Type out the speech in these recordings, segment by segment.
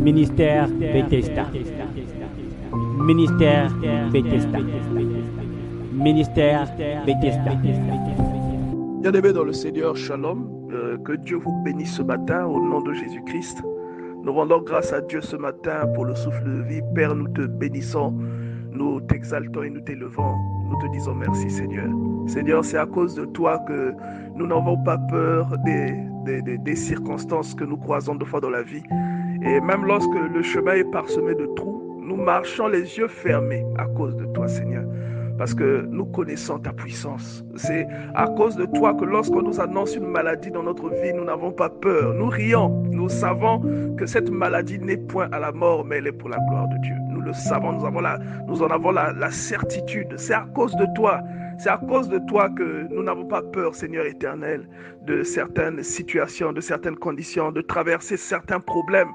Ministère Bethesda. Ministère Bethesda. Ministère Bethesda. Bien-aimés dans le Seigneur, Shalom, que Dieu vous bénisse ce matin au nom de Jésus-Christ. Nous rendons grâce à Dieu ce matin pour le souffle de vie. Père, nous te bénissons, nous t'exaltons et nous t'élevons. Nous te disons merci, Seigneur. Seigneur, c'est à cause de toi que nous n'avons pas peur des circonstances que nous croisons deux fois dans la vie. Et même lorsque le chemin est parsemé de trous, nous marchons les yeux fermés à cause de toi, Seigneur. Parce que nous connaissons ta puissance. C'est à cause de toi que lorsqu'on nous annonce une maladie dans notre vie, nous n'avons pas peur. Nous rions. Nous savons que cette maladie n'est point à la mort, mais elle est pour la gloire de Dieu. Nous le savons, nous en avons la certitude. C'est à cause de toi. C'est à cause de toi que nous n'avons pas peur, Seigneur éternel, de certaines situations, de certaines conditions, de traverser certains problèmes.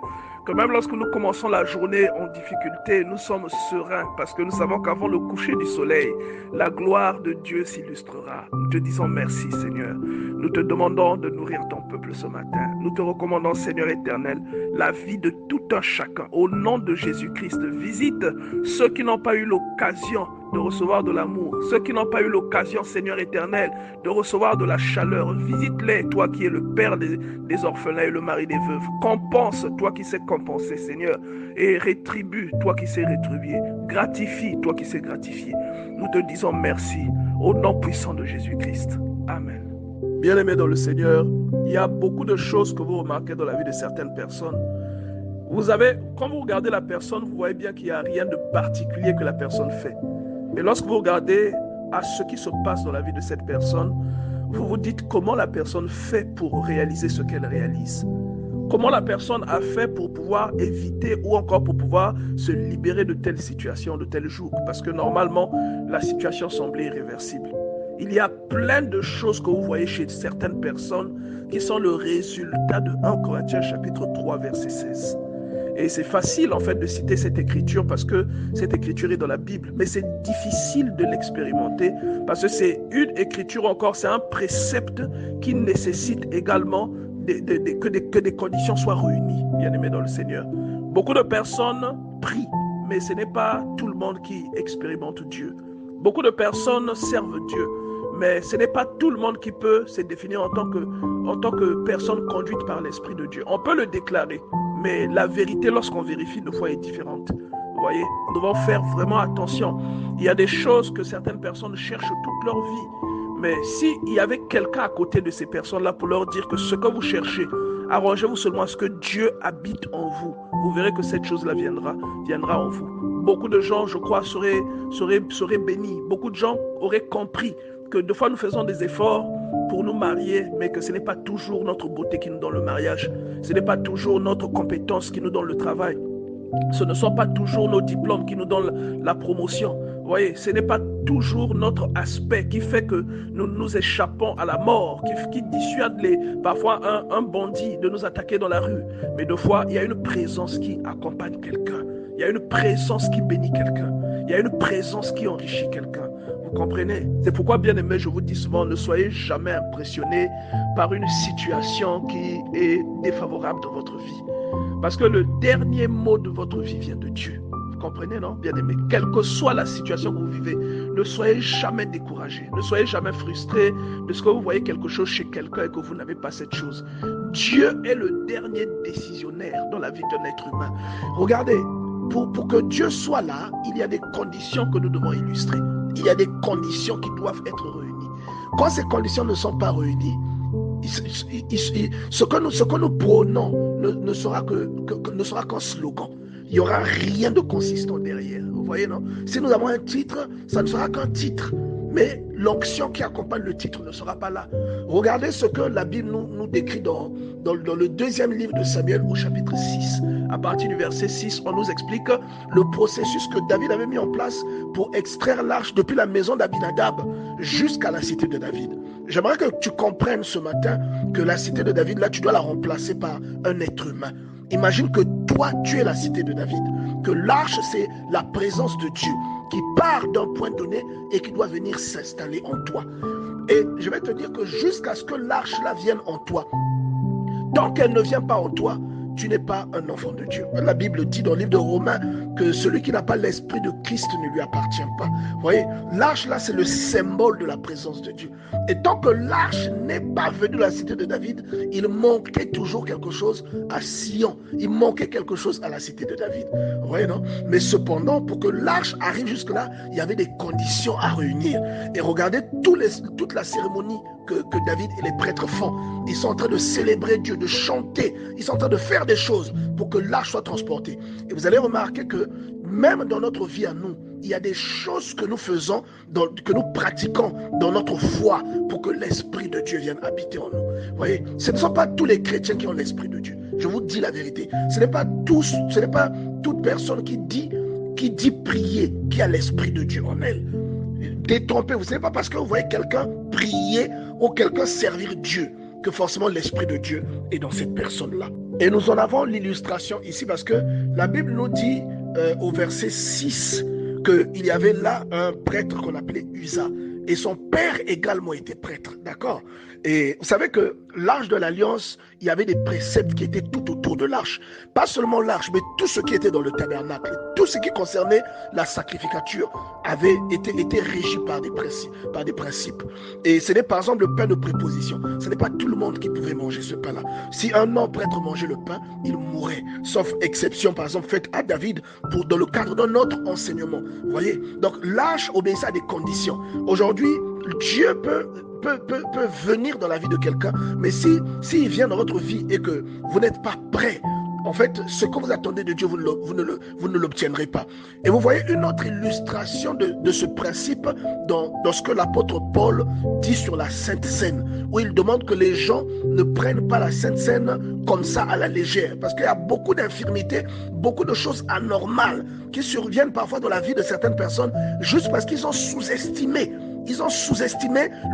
Que même lorsque nous commençons la journée en difficulté, nous sommes sereins parce que nous savons qu'avant le coucher du soleil, la gloire de Dieu s'illustrera. Nous te disons merci, Seigneur. Nous te demandons de nourrir ton peuple ce matin. Nous te recommandons, Seigneur éternel, la vie de tout un chacun. Au nom de Jésus-Christ, visite ceux qui n'ont pas eu l'occasion de recevoir de l'amour, ceux qui n'ont pas eu l'occasion, Seigneur éternel, de recevoir de la chaleur. Visite-les, toi qui es le père des orphelins et le mari des veuves. Compense, toi qui sais compenser, Seigneur, et rétribue, toi qui sais rétribuer. Gratifie, toi qui sais gratifier. Nous te disons merci au nom puissant de Jésus-Christ. Amen. Bien-aimés dans le Seigneur, il y a beaucoup de choses que vous remarquez dans la vie de certaines personnes. Quand vous regardez la personne, vous voyez bien qu'il n'y a rien de particulier que la personne fait. Mais lorsque vous regardez à ce qui se passe dans la vie de cette personne, vous vous dites comment la personne fait pour réaliser ce qu'elle réalise. Comment la personne a fait pour pouvoir éviter ou encore pour pouvoir se libérer de telle situation, de tel joug. Parce que normalement, la situation semblait irréversible. Il y a plein de choses que vous voyez chez certaines personnes qui sont le résultat de 1 Corinthiens chapitre 3 verset 16. Et c'est facile en fait de citer cette écriture parce que cette écriture est dans la Bible. Mais c'est difficile de l'expérimenter parce que c'est une écriture encore, c'est un précepte qui nécessite également que des conditions soient réunies, bien aimés dans le Seigneur. Beaucoup de personnes prient, mais ce n'est pas tout le monde qui expérimente Dieu. Beaucoup de personnes servent Dieu, mais ce n'est pas tout le monde qui peut se définir en tant que personne conduite par l'Esprit de Dieu. On peut le déclarer, mais la vérité, lorsqu'on vérifie, une fois est différente. Vous voyez, nous devons faire vraiment attention. Il y a des choses que certaines personnes cherchent toute leur vie. Mais s'il y avait quelqu'un à côté de ces personnes-là pour leur dire que ce que vous cherchez, arrangez-vous seulement à ce que Dieu habite en vous. Vous verrez que cette chose-là viendra en vous. Beaucoup de gens, je crois, seraient bénis. Beaucoup de gens auraient compris que des fois nous faisons des efforts pour nous marier, mais que ce n'est pas toujours notre beauté qui nous donne le mariage. Ce n'est pas toujours notre compétence qui nous donne le travail. Ce ne sont pas toujours nos diplômes qui nous donnent la promotion. Vous voyez, ce n'est pas toujours notre aspect qui fait que nous nous échappons à la mort, qui dissuade parfois un bandit de nous attaquer dans la rue. Mais des fois, il y a une présence qui accompagne quelqu'un. Il y a une présence qui bénit quelqu'un. Il y a une présence qui enrichit quelqu'un. Vous comprenez? C'est pourquoi, bien aimé, je vous dis souvent, ne soyez jamais impressionnés par une situation qui est défavorable dans votre vie. Parce que le dernier mot de votre vie vient de Dieu. Vous comprenez, non? Bien aimé, quelle que soit la situation que vous vivez, ne soyez jamais découragés. Ne soyez jamais frustrés de ce que vous voyez quelque chose chez quelqu'un et que vous n'avez pas cette chose. Dieu est le dernier décisionnaire dans la vie d'un être humain. Regardez, pour que Dieu soit là, il y a des conditions que nous devons illustrer. Il y a des conditions qui doivent être réunies. Quand ces conditions ne sont pas réunies, ce que nous prônons ne sera qu'un slogan. Il n'y aura rien de consistant derrière. Vous voyez, non? Si nous avons un titre, ça ne sera qu'un titre. Mais l'onction qui accompagne le titre ne sera pas là. Regardez ce que la Bible nous décrit dans le deuxième livre de Samuel au chapitre 6. À partir du verset 6, on nous explique le processus que David avait mis en place pour extraire l'arche depuis la maison d'Abinadab jusqu'à la cité de David. J'aimerais que tu comprennes ce matin que la cité de David, là, tu dois la remplacer par un être humain. Imagine que toi, tu es la cité de David, que l'arche, c'est la présence de Dieu qui part d'un point donné et qui doit venir s'installer en toi. Et je vais te dire que jusqu'à ce que l'arche là vienne en toi, tant qu'elle ne vient pas en toi, tu n'es pas un enfant de Dieu. La Bible dit dans le livre de Romains que celui qui n'a pas l'esprit de Christ ne lui appartient pas. Vous voyez, l'arche là, c'est le symbole de la présence de Dieu. Et tant que l'arche n'est pas venue de la cité de David, il manquait toujours quelque chose à Sion. Il manquait quelque chose à la cité de David. Vous voyez, non? Mais cependant, pour que l'arche arrive jusque-là, il y avait des conditions à réunir. Et regardez toute la cérémonie que David et les prêtres font. Ils sont en train de célébrer Dieu, de chanter. Ils sont en train de faire des choses pour que l'arche soit transportée. Et vous allez remarquer que même dans notre vie à nous, il y a des choses que nous faisons, que nous pratiquons dans notre foi pour que l'Esprit de Dieu vienne habiter en nous. Vous voyez, ce ne sont pas tous les chrétiens qui ont l'Esprit de Dieu. Je vous dis la vérité. Ce n'est pas toute personne qui dit prier qui a l'Esprit de Dieu en elle. Détrompez-vous. Ce n'est pas parce que vous voyez quelqu'un prier ou quelqu'un servir Dieu que forcément l'Esprit de Dieu est dans cette personne-là. Et nous en avons l'illustration ici parce que la Bible nous dit au verset 6 qu'il y avait là un prêtre qu'on appelait Uza. Et son père également était prêtre, d'accord? Et vous savez que l'arche de l'Alliance, il y avait des préceptes qui étaient tout autour de l'arche. Pas seulement l'arche, mais tout ce qui était dans le tabernacle, tout ce qui concernait la sacrificature avait été régi par des principes. Et ce n'est par exemple le pain de préposition. Ce n'est pas tout le monde qui pouvait manger ce pain-là. Si un homme prêtre mangeait le pain, il mourrait. Sauf exception, par exemple, faite à David dans le cadre d'un autre enseignement. Vous voyez? Donc l'arche obéissait à des conditions. Aujourd'hui, Dieu peut venir dans la vie de quelqu'un, mais s'il vient dans votre vie et que vous n'êtes pas prêt, en fait, ce que vous attendez de Dieu, vous ne l'obtiendrez pas. Et vous voyez une autre illustration de ce principe dans ce que l'apôtre Paul dit sur la Sainte Seine, où il demande que les gens ne prennent pas la Sainte Seine comme ça à la légère, parce qu'il y a beaucoup d'infirmités, beaucoup de choses anormales qui surviennent parfois dans la vie de certaines personnes, juste parce qu'ils ont sous-estimé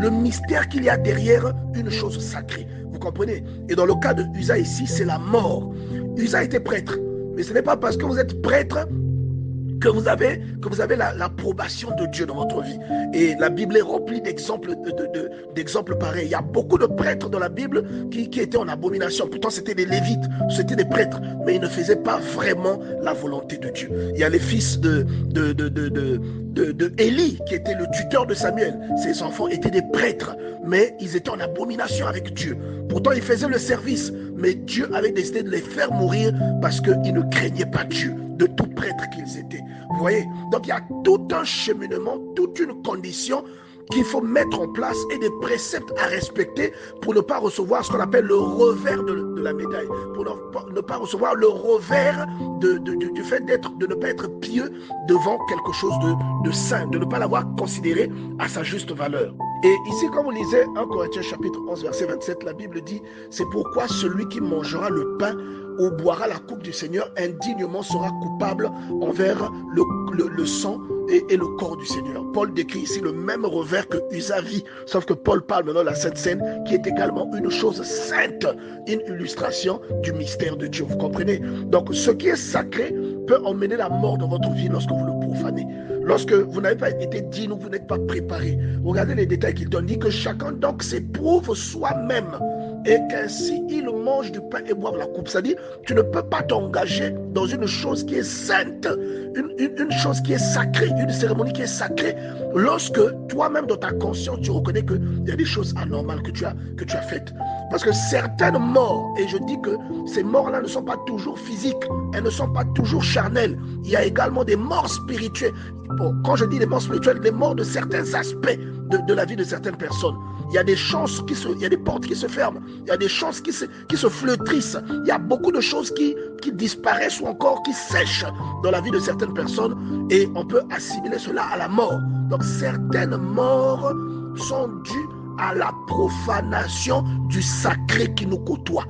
le mystère qu'il y a derrière une chose sacrée. Vous comprenez? Et dans le cas de Uza ici, c'est la mort. Uza était prêtre, mais ce n'est pas parce que vous êtes prêtre que vous avez l'approbation de Dieu dans votre vie. Et la Bible est remplie d'exemples pareils. Il y a beaucoup de prêtres dans la Bible qui étaient en abomination. Pourtant, c'était des lévites, c'était des prêtres, mais ils ne faisaient pas vraiment la volonté de Dieu. Il y a les fils de Élie, qui était le tuteur de Samuel. Ses enfants étaient des prêtres, mais ils étaient en abomination avec Dieu. Pourtant, ils faisaient le service, mais Dieu avait décidé de les faire mourir parce qu'ils ne craignaient pas Dieu, de tout prêtre qu'ils étaient. Vous voyez? Donc, il y a tout un cheminement, toute une condition qu'il faut mettre en place et des préceptes à respecter pour ne pas recevoir ce qu'on appelle le revers de la médaille, pour ne pas recevoir le revers du fait de ne pas être pieux devant quelque chose de saint, de ne pas l'avoir considéré à sa juste valeur. Et ici, quand vous lisez 1 Corinthiens chapitre 11, verset 27, la Bible dit « C'est pourquoi celui qui mangera le pain ou boira la coupe du Seigneur indignement sera coupable envers le sang et le corps du Seigneur. » Paul décrit ici le même revers que Uza vit, sauf que Paul parle maintenant de la Sainte Seine, qui est également une chose sainte, une illustration du mystère de Dieu. Vous comprenez? Donc, ce qui est sacré peut emmener la mort dans votre vie lorsque vous le profanez. Lorsque vous n'avez pas été digne ou vous n'êtes pas préparé. Regardez les détails qu'il donne. Il dit que chacun donc s'éprouve soi-même et qu'ainsi il mange du pain et boive la coupe. C'est-à-dire, tu ne peux pas t'engager dans une chose qui est sainte, une chose qui est sacrée, une cérémonie qui est sacrée, lorsque toi-même dans ta conscience, tu reconnais qu'il y a des choses anormales que tu as faites. Parce que certaines morts, et je dis que ces morts-là ne sont pas toujours physiques, elles ne sont pas toujours charnelles. Il y a également des morts spirituelles. Bon, quand je dis des morts spirituelles, des morts de certains aspects de la vie de certaines personnes. Il y a des chances il y a des portes qui se ferment, il y a des chances qui se flétrissent, il y a beaucoup de choses qui disparaissent ou encore qui sèchent dans la vie de certaines personnes et on peut assimiler cela à la mort. Donc certaines morts sont dues à la profanation du sacré qui nous côtoie.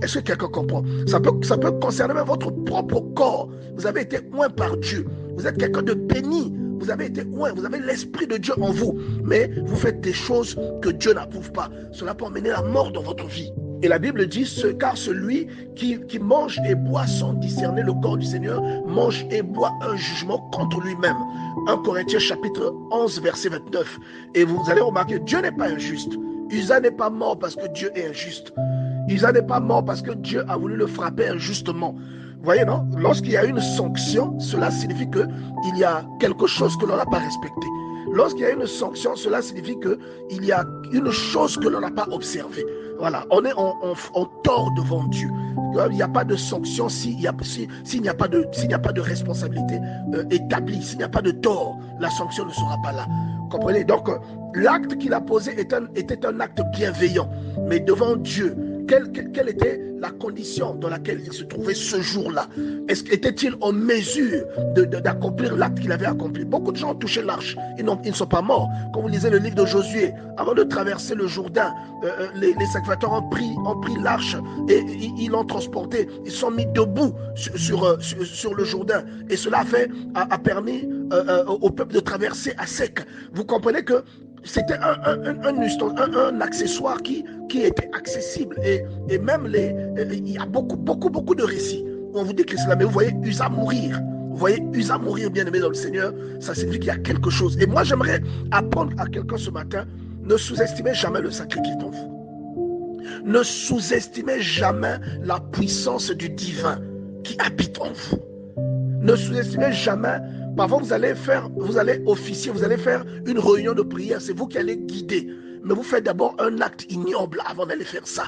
Est-ce que quelqu'un comprend? Ça peut concerner même votre propre corps. Vous avez été oint par Dieu. Vous êtes quelqu'un de béni. Vous avez été oint. Vous avez l'Esprit de Dieu en vous. Mais vous faites des choses que Dieu n'approuve pas. Cela peut emmener la mort dans votre vie. Et la Bible dit, car celui qui mange et boit sans discerner le corps du Seigneur, mange et boit un jugement contre lui-même. 1 Corinthiens chapitre 11, verset 29. Et vous allez remarquer, Dieu n'est pas injuste. Uza n'est pas mort parce que Dieu est injuste. Usa n'est pas mort parce que Dieu a voulu le frapper injustement. Vous voyez, non? Lorsqu'il y a une sanction, cela signifie qu'il y a quelque chose que l'on n'a pas respecté. Lorsqu'il y a une sanction, cela signifie qu'il y a une chose que l'on n'a pas observée. Voilà, on est en tort devant Dieu. Il n'y a pas de sanction s'il n'y a pas de responsabilité établie, s'il n'y a pas de tort, la sanction ne sera pas là. Comprenez? Donc, l'acte qu'il a posé était un acte bienveillant, mais devant Dieu. Quelle était la condition dans laquelle il se trouvait ce jour-là? Était-il en mesure d'accomplir l'acte qu'il avait accompli? Beaucoup de gens ont touché l'arche, ils ne sont pas morts. Quand vous lisez le livre de Josué, avant de traverser le Jourdain, les sacrificateurs ont pris l'arche et ils l'ont transportée. Ils sont mis debout sur le Jourdain. Et cela a permis au peuple de traverser à sec. Vous comprenez que c'était un accessoire qui était accessible et même il y a beaucoup de récits où on vous décrit cela, mais vous voyez Usa mourir. Vous voyez Usa mourir, bien aimé dans le Seigneur, ça signifie qu'il y a quelque chose. Et moi j'aimerais apprendre à quelqu'un ce matin, ne sous-estimez jamais le sacré qui est en vous. Ne sous-estimez jamais la puissance du divin qui habite en vous. Ne sous-estimez jamais. Parfois, vous allez officier, vous allez faire une réunion de prière, c'est vous qui allez guider. Mais vous faites d'abord un acte ignoble avant d'aller faire ça.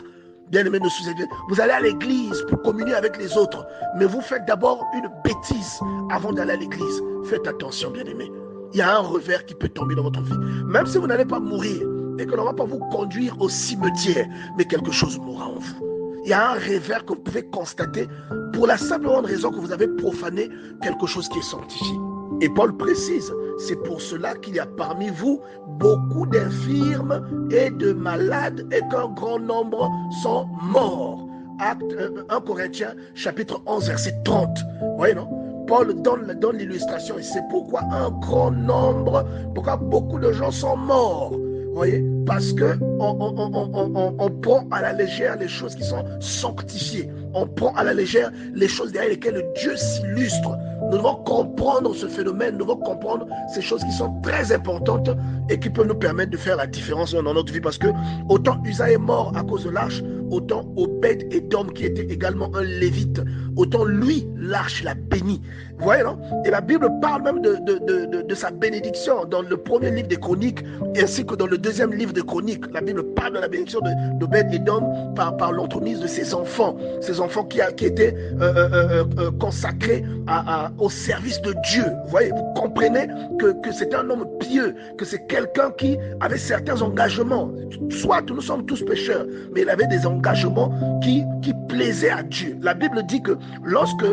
Bien-aimé, ne sous-estimez. Vous allez à l'église pour communier avec les autres, mais vous faites d'abord une bêtise avant d'aller à l'église. Faites attention, bien-aimé. Il y a un revers qui peut tomber dans votre vie. Même si vous n'allez pas mourir et que l'on ne va pas vous conduire au cimetière, mais quelque chose mourra en vous. Il y a un revers que vous pouvez constater pour la simple raison que vous avez profané quelque chose qui est sanctifié. Et Paul précise, c'est pour cela qu'il y a parmi vous beaucoup d'infirmes et de malades et qu'un grand nombre sont morts. Acte 1 Corinthiens chapitre 11 verset 30. Vous voyez, non? Paul donne l'illustration et c'est pourquoi pourquoi beaucoup de gens sont morts. Vous voyez? Parce que on prend à la légère les choses qui sont sanctifiées. On prend à la légère les choses derrière lesquelles Dieu s'illustre. Nous devons comprendre ce phénomène, nous devons comprendre ces choses qui sont très importantes et qui peuvent nous permettre de faire la différence dans notre vie. Parce que autant Usa est mort à cause de l'arche, autant Obed Édom qui était également un lévite, autant lui, l'arche l'a béni. Vous voyez, non? Et la Bible parle même de sa bénédiction dans le premier livre des Chroniques ainsi que dans le deuxième livre des Chroniques. La Bible parle de la bénédiction d'Obed Édom par l'entremise de ses enfants qui étaient consacrés au service de Dieu. Vous voyez, vous comprenez que c'est un homme pieux, que c'est quelqu'un qui avait certains engagements. Soit nous sommes tous pécheurs, mais il avait des engagements qui plaisaient à Dieu. La Bible dit que lorsque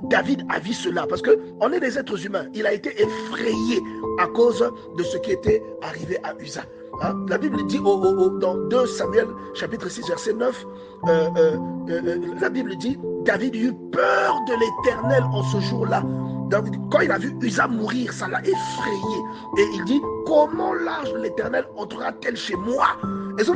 David a vu cela, parce qu'on est des êtres humains, il a été effrayé à cause de ce qui était arrivé à Usa. La Bible dit dans 2 Samuel chapitre 6 verset 9, la Bible dit David eut peur de l'Éternel en ce jour-là. Quand il a vu Usa mourir, ça l'a effrayé. Et il dit, comment l'ange de l'Éternel entrera-t-elle chez moi? Est-ce que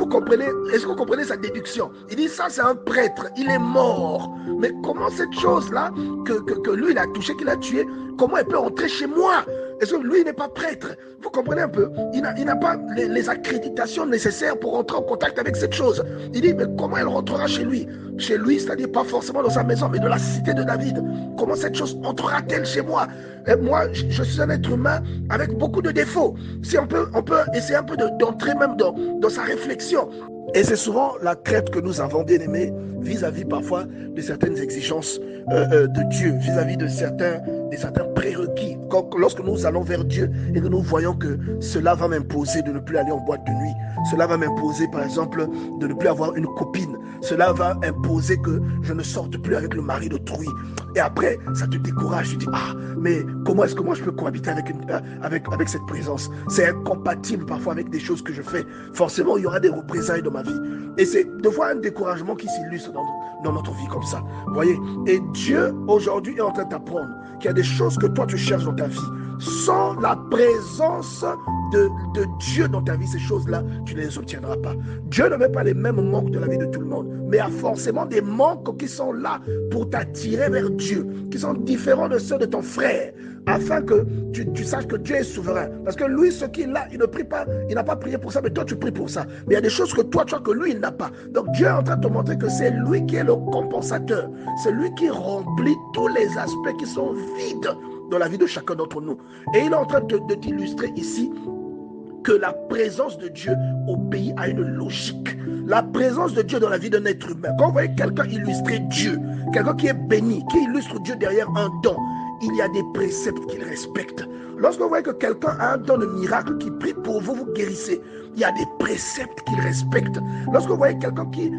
vous comprenez sa déduction? Il dit, ça c'est un prêtre, il est mort. Mais comment cette chose-là que lui il a touché, qu'il a tué, comment elle peut entrer chez moi? Est-ce que lui il n'est pas prêtre? Vous comprenez un peu? Il n'a pas les accréditations nécessaires pour entrer en contact avec cette chose. Il dit, mais comment elle rentrera chez lui? Chez lui, c'est-à-dire pas forcément dans sa maison, mais dans la cité de David. Comment cette chose entrera-t-elle chez moi? Et moi, je suis un être humain avec beaucoup de défauts. Si on peut essayer un peu d'entrer même dans sa réflexion. Et c'est souvent la crainte que nous avons, bien aimés, vis-à-vis parfois de certaines exigences de Dieu, vis-à-vis de certains prérequis. Lorsque nous allons vers Dieu et que nous voyons que cela va m'imposer de ne plus aller en boîte de nuit, cela va m'imposer par exemple de ne plus avoir une copine, cela va imposer que je ne sorte plus avec le mari d'autrui. Et après, ça te décourage, tu dis, mais comment est-ce que moi je peux cohabiter avec cette présence? C'est incompatible parfois avec des choses que je fais. Forcément, il y aura des représailles dans ma vie. Et c'est de voir un découragement qui s'illustre dans notre vie comme ça. Vous voyez? Et Dieu, aujourd'hui, est en train d'apprendre qu'il y a des choses que toi, tu cherches dans ta vie. Sans la présence de Dieu dans ta vie, ces choses-là, tu ne les obtiendras pas. Dieu ne met pas les mêmes manques de la vie de tout le monde, mais il y a forcément des manques qui sont là pour t'attirer vers Dieu, qui sont différents de ceux de ton frère, afin que tu saches que Dieu est souverain. Parce que lui, ce qu'il a, il ne prie pas, il n'a pas prié pour ça, mais toi tu pries pour ça. Mais il y a des choses que toi tu as que lui, il n'a pas. Donc Dieu est en train de te montrer que c'est lui qui est le compensateur. C'est lui qui remplit tous les aspects qui sont vides dans la vie de chacun d'entre nous. Et il est en train de t'illustrer ici que la présence de Dieu obéit à une logique. La présence de Dieu dans la vie d'un être humain. Quand vous voyez quelqu'un illustrer Dieu, quelqu'un qui est béni, qui illustre Dieu derrière un don, il y a des préceptes qu'il respecte. Lorsque vous voyez que quelqu'un a un don de miracle qui prie pour vous, vous guérissez, il y a des préceptes qu'il respecte. Lorsque vous voyez quelqu'un qui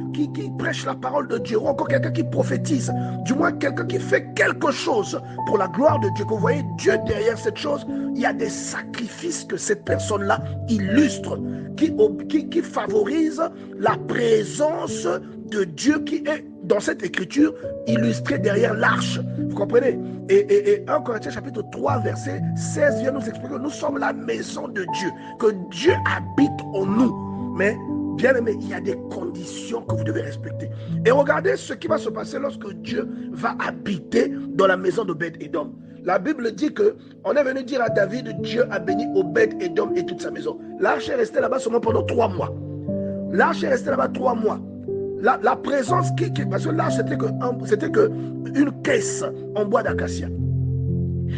prêche la parole de Dieu, ou encore quelqu'un qui prophétise, du moins quelqu'un qui fait quelque chose pour la gloire de Dieu, que vous voyez Dieu derrière cette chose, il y a des sacrifices que cette personne-là illustre, qui favorise la présence de Dieu qui est dans cette écriture illustrée derrière l'arche. Vous comprenez? Et 1 Corinthiens chapitre 3 verset 16 vient nous expliquer que nous sommes la maison de Dieu, que Dieu habite en nous. Mais bien aimé, il y a des conditions que vous devez respecter. Et regardez ce qui va se passer lorsque Dieu va habiter dans la maison d'Obed-Édom. La Bible dit que on est venu dire à David, Dieu a béni Obed-Édom et toute sa maison. L'arche est restée là-bas seulement pendant 3 mois. L'arche est restée là-bas 3 mois. La présence parce que l'arche c'était que une caisse en bois d'acacia.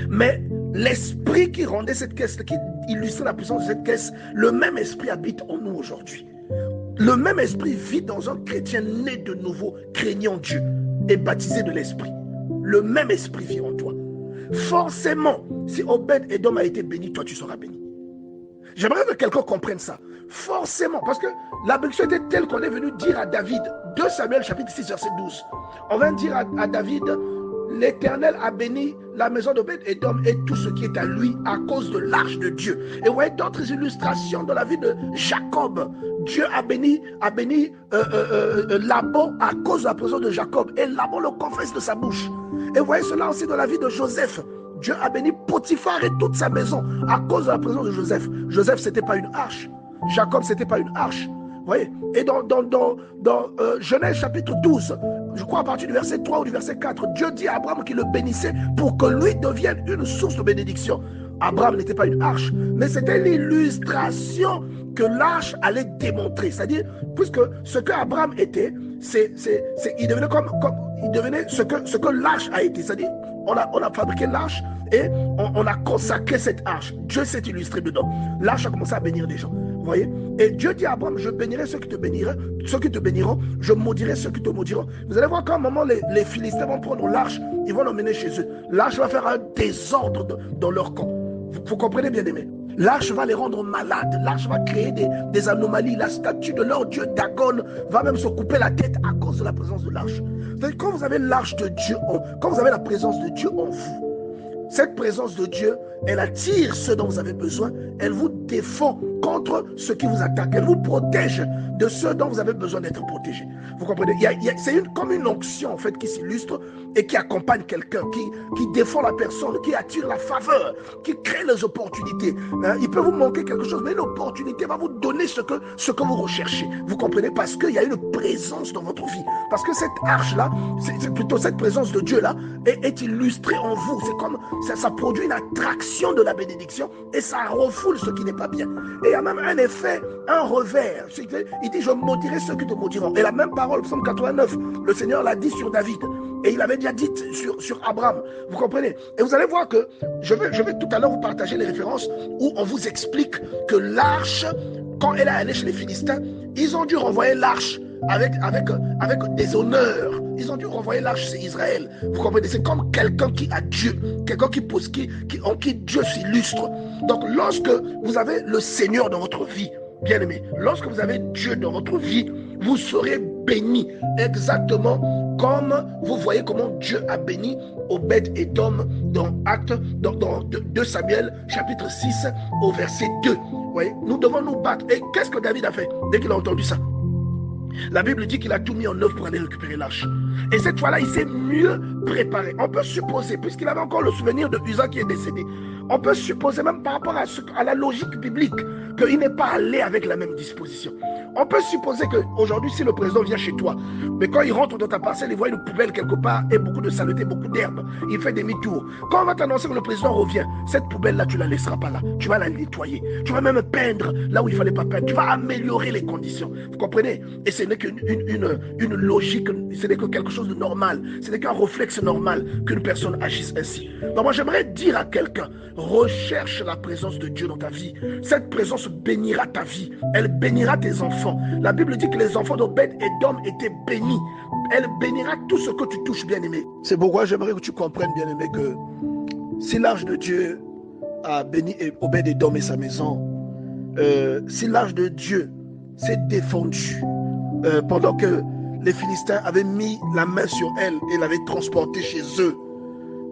Mais l'esprit qui rendait cette caisse, qui illustrait la puissance de cette caisse, le même esprit habite en nous aujourd'hui. Le même esprit vit dans un chrétien né de nouveau, craignant Dieu et baptisé de l'esprit. Le même esprit vit en toi. Forcément, si Obed-Édom a été béni, toi tu seras béni. J'aimerais que quelqu'un comprenne ça. Forcément, parce que la bénédiction était telle qu'on est venu dire à David, 2 Samuel chapitre 6 verset 12. On vient dire à David, l'Éternel a béni la maison d'Obed-Édom et tout ce qui est à lui à cause de l'arche de Dieu. Et vous voyez d'autres illustrations dans la vie de Jacob. Dieu a béni Laban à cause de la présence de Jacob. Et Laban le confesse de sa bouche. Et vous voyez cela aussi dans la vie de Joseph. Dieu a béni Potiphar et toute sa maison à cause de la présence de Joseph. Joseph, ce n'était pas une arche. Jacob, ce n'était pas une arche. Vous voyez? Et dans Genèse chapitre 12, je crois à partir du verset 3 ou du verset 4, Dieu dit à Abraham qu'il le bénissait pour que lui devienne une source de bénédiction. Abraham n'était pas une arche, mais c'était l'illustration que l'arche allait démontrer. C'est-à-dire, puisque ce qu'Abraham était, il devenait il devenait ce que l'arche a été. C'est-à-dire, on a fabriqué l'arche et on a consacré cette arche. Dieu s'est illustré dedans. L'arche a commencé à bénir des gens. Vous voyez? Et Dieu dit à Abraham, je bénirai ceux qui te béniront, je maudirai ceux qui te maudiront. Vous allez voir qu'à un moment, les Philistins vont prendre l'arche, ils vont l'emmener chez eux. L'arche va faire un désordre dans leur camp. Vous comprenez bien aimé? L'arche va les rendre malades. L'arche va créer des anomalies. La statue de leur dieu Dagon va même se couper la tête à cause de la présence de l'arche. Quand vous avez l'arche de Dieu, quand vous avez la présence de Dieu en vous, cette présence de Dieu, elle attire ceux dont vous avez besoin. Elle vous défend contre ceux qui vous attaquent. Elle vous protège de ceux dont vous avez besoin d'être protégés. Vous comprenez? C'est comme une onction en fait qui s'illustre et qui accompagne quelqu'un, qui défend la personne, qui attire la faveur, qui crée les opportunités. Il peut vous manquer quelque chose, mais l'opportunité va vous donner ce que vous recherchez. Vous comprenez? Parce qu'il y a une présence dans votre vie. Parce que cette arche-là, c'est plutôt cette présence de Dieu-là, est illustrée en vous. C'est comme ça produit une attraction de la bénédiction et ça refoule ce qui n'est pas bien. Et il y a même un effet, un revers. Il dit, je maudirai ceux qui te maudiront. Et la même parole, Psaume 89, le Seigneur l'a dit sur David. Et il avait déjà dit sur Abraham. Vous comprenez? Et vous allez voir que je vais tout à l'heure vous partager les références où on vous explique que l'arche, quand elle est allée chez les Philistins, ils ont dû renvoyer l'arche avec des honneurs. Ils ont dû renvoyer l'arche, c'est Israël. Vous comprenez? C'est comme quelqu'un qui a Dieu, quelqu'un en qui Dieu s'illustre. Donc lorsque vous avez le Seigneur dans votre vie, bien aimé, lorsque vous avez Dieu dans votre vie, vous serez béni exactement comme vous voyez comment Dieu a béni Obed-Édom dans 2 Samuel chapitre 6 au verset 2. Vous voyez, nous devons nous battre. Et qu'est-ce que David a fait dès qu'il a entendu ça? La Bible dit qu'il a tout mis en œuvre pour aller récupérer l'arche. Et cette fois-là, il s'est mieux préparé. On peut supposer, puisqu'il avait encore le souvenir de Uza qui est décédé, on peut supposer même par rapport à la logique biblique qu'il n'est pas allé avec la même disposition. On peut supposer qu'aujourd'hui, si le président vient chez toi, mais quand il rentre dans ta parcelle, il voit une poubelle quelque part et beaucoup de saleté, beaucoup d'herbe, il fait demi-tour. Quand on va t'annoncer que le président revient, cette poubelle-là, tu ne la laisseras pas là. Tu vas la nettoyer. Tu vas même peindre là où il ne fallait pas peindre. Tu vas améliorer les conditions. Vous comprenez? Et ce n'est qu'une logique, ce n'est que quelque chose de normal. Ce n'est qu'un réflexe normal qu'une personne agisse ainsi. Donc moi, j'aimerais dire à quelqu'un, recherche la présence de Dieu dans ta vie. Cette présence bénira ta vie. Elle bénira tes enfants. La Bible dit que les enfants d'Obed-Édom étaient bénis. Elle bénira tout ce que tu touches, bien-aimé. C'est pourquoi j'aimerais que tu comprennes, bien-aimé, que si l'arche de Dieu a béni Obed-Édom et sa maison, si l'arche de Dieu s'est défendue pendant que les Philistins avaient mis la main sur elle et l'avaient transportée chez eux,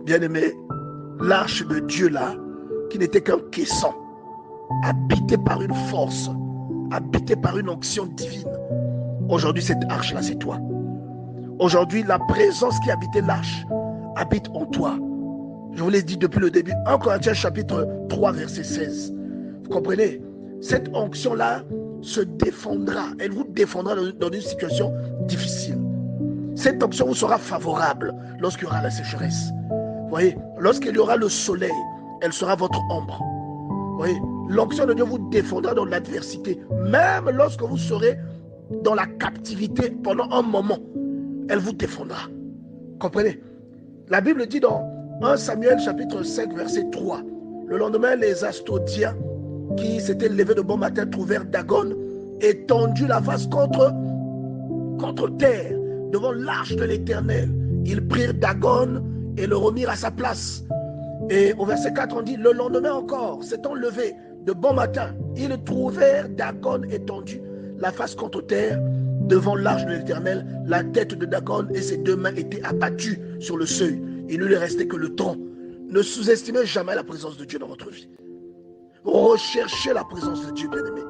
bien-aimé, l'arche de Dieu là, qui n'était qu'un caisson, habité par une force, habité par une onction divine. Aujourd'hui, cette arche-là, c'est toi. Aujourd'hui, la présence qui habitait l'arche habite en toi. Je vous l'ai dit depuis le début. 1 Corinthiens chapitre 3, verset 16. Vous comprenez? Cette onction-là se défendra. Elle vous défendra dans une situation difficile. Cette onction vous sera favorable lorsqu'il y aura la sécheresse. Vous voyez? Lorsqu'il y aura le soleil, elle sera votre ombre. Vous voyez? L'onction de Dieu vous défendra dans l'adversité. Même lorsque vous serez dans la captivité pendant un moment, elle vous défendra. Comprenez? La Bible dit dans 1 Samuel chapitre 5 verset 3, le lendemain, les Astodiens qui s'étaient levés de bon matin trouvèrent Dagon étendu la face contre terre devant l'arche de l'Éternel. Ils prirent Dagon et le remirent à sa place. Et au verset 4, on dit, le lendemain encore, s'étant levé de bon matin, ils trouvèrent Dagon étendu, la face contre terre, devant l'arche de l'Éternel. La tête de Dagon et ses deux mains étaient abattues sur le seuil. Il ne lui restait que le tronc. Ne sous-estimez jamais la présence de Dieu dans votre vie. Recherchez la présence de Dieu, bien-aimé.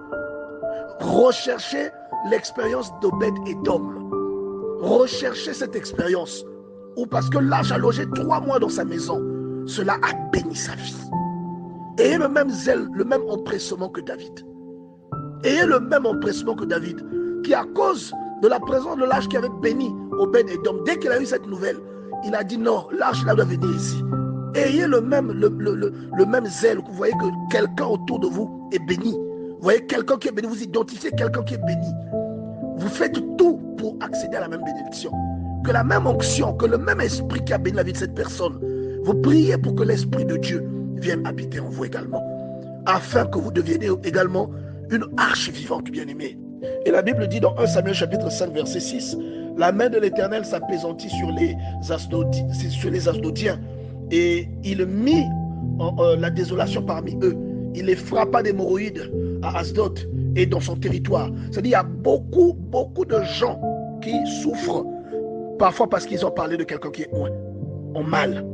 Recherchez l'expérience d'Obed-Édom. Recherchez cette expérience. Ou parce que l'arche a logé 3 mois dans sa maison, cela a béni sa vie. Ayez le même zèle, le même empressement que David. Ayez le même empressement que David, qui à cause de la présence de l'arche qui avait béni Obed-Édom, dès qu'il a eu cette nouvelle, il a dit non, l'arche là doit venir ici. Ayez le même zèle, vous voyez que quelqu'un autour de vous est béni. Vous voyez quelqu'un qui est béni, vous identifiez quelqu'un qui est béni. Vous faites tout pour accéder à la même bénédiction. Que la même onction, que le même esprit qui a béni la vie de cette personne, vous priez pour que l'esprit de Dieu vienne habiter en vous également, afin que vous deveniez également une arche vivante, bien-aimée. Et la Bible dit dans 1 Samuel chapitre 5 verset 6, la main de l'Éternel s'apaisantit sur les Asdodiens, et il mit la désolation parmi eux. Il les frappa d'hémorroïdes à Asdod et dans son territoire. C'est-à-dire, il y a beaucoup de gens qui souffrent, parfois parce qu'ils ont parlé de quelqu'un qui est en mal.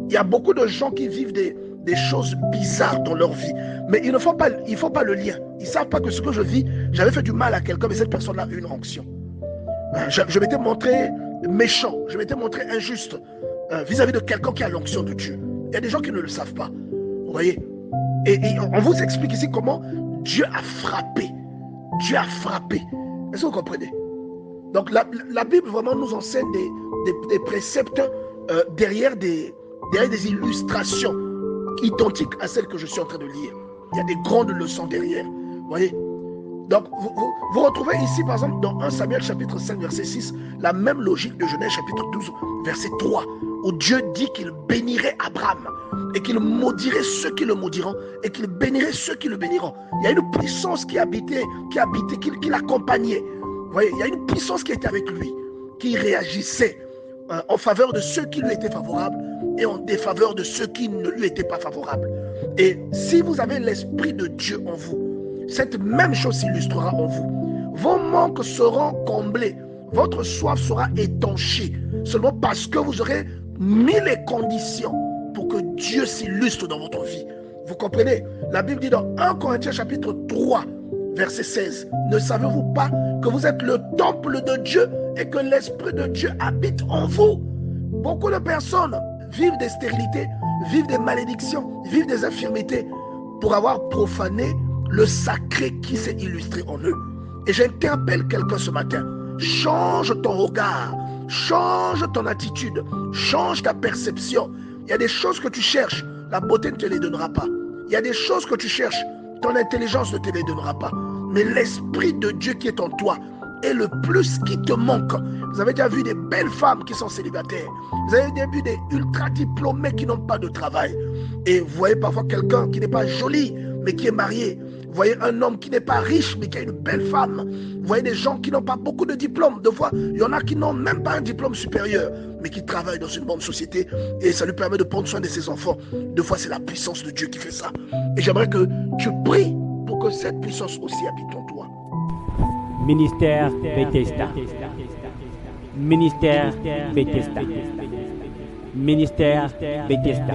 Il y a beaucoup de gens qui vivent des choses bizarres dans leur vie, mais il ne faut pas le lien. Ils ne savent pas que ce que je vis, j'avais fait du mal à quelqu'un, mais cette personne-là a une onction. Je m'étais montré méchant, je m'étais montré injuste vis-à-vis de quelqu'un qui a l'onction de Dieu. Il y a des gens qui ne le savent pas. Vous voyez? Et on vous explique ici comment Dieu a frappé. Dieu a frappé. Est-ce que vous comprenez? Donc la Bible vraiment nous enseigne des préceptes derrière des illustrations identiques à celles que je suis en train de lire. Il y a des grandes leçons derrière. Vous voyez? Donc, vous retrouvez ici, par exemple, dans 1 Samuel chapitre 5, verset 6, la même logique de Genèse chapitre 12, verset 3, où Dieu dit qu'il bénirait Abraham et qu'il maudirait ceux qui le maudiront et qu'il bénirait ceux qui le béniront. Il y a une puissance qui l'accompagnait. Vous voyez, il y a une puissance qui était avec lui, qui réagissait en faveur de ceux qui lui étaient favorables et en défaveur de ceux qui ne lui étaient pas favorables. Et si vous avez l'esprit de Dieu en vous, cette même chose s'illustrera en vous. Vos manques seront comblés, votre soif sera étanchée, seulement parce que vous aurez mis les conditions pour que Dieu s'illustre dans votre vie. Vous comprenez? La Bible dit dans 1 Corinthiens chapitre 3, Verset 16. Ne savez-vous pas que vous êtes le temple de Dieu et que l'Esprit de Dieu habite en vous? Beaucoup de personnes vivent des stérilités, vivent des malédictions, vivent des infirmités pour avoir profané le sacré qui s'est illustré en eux. Et j'interpelle quelqu'un ce matin. Change ton regard, change ton attitude, change ta perception. Il y a des choses que tu cherches, la beauté ne te les donnera pas. Il y a des choses que tu cherches, ton intelligence ne te les donnera pas. Mais l'Esprit de Dieu qui est en toi est le plus qui te manque. Vous avez déjà vu des belles femmes qui sont célibataires. Vous avez déjà vu des ultra diplômés qui n'ont pas de travail. Et vous voyez parfois quelqu'un qui n'est pas joli, mais qui est marié. Vous voyez un homme qui n'est pas riche, mais qui a une belle femme. Vous voyez des gens qui n'ont pas beaucoup de diplômes. Deux fois, il y en a qui n'ont même pas un diplôme supérieur, mais qui travaillent dans une bonne société. Et ça lui permet de prendre soin de ses enfants. Deux fois, c'est la puissance de Dieu qui fait ça. Et j'aimerais que tu pries pour que cette puissance aussi habite en toi. Ministère Bethesda. Ministère Bethesda. Ministère Bethesda.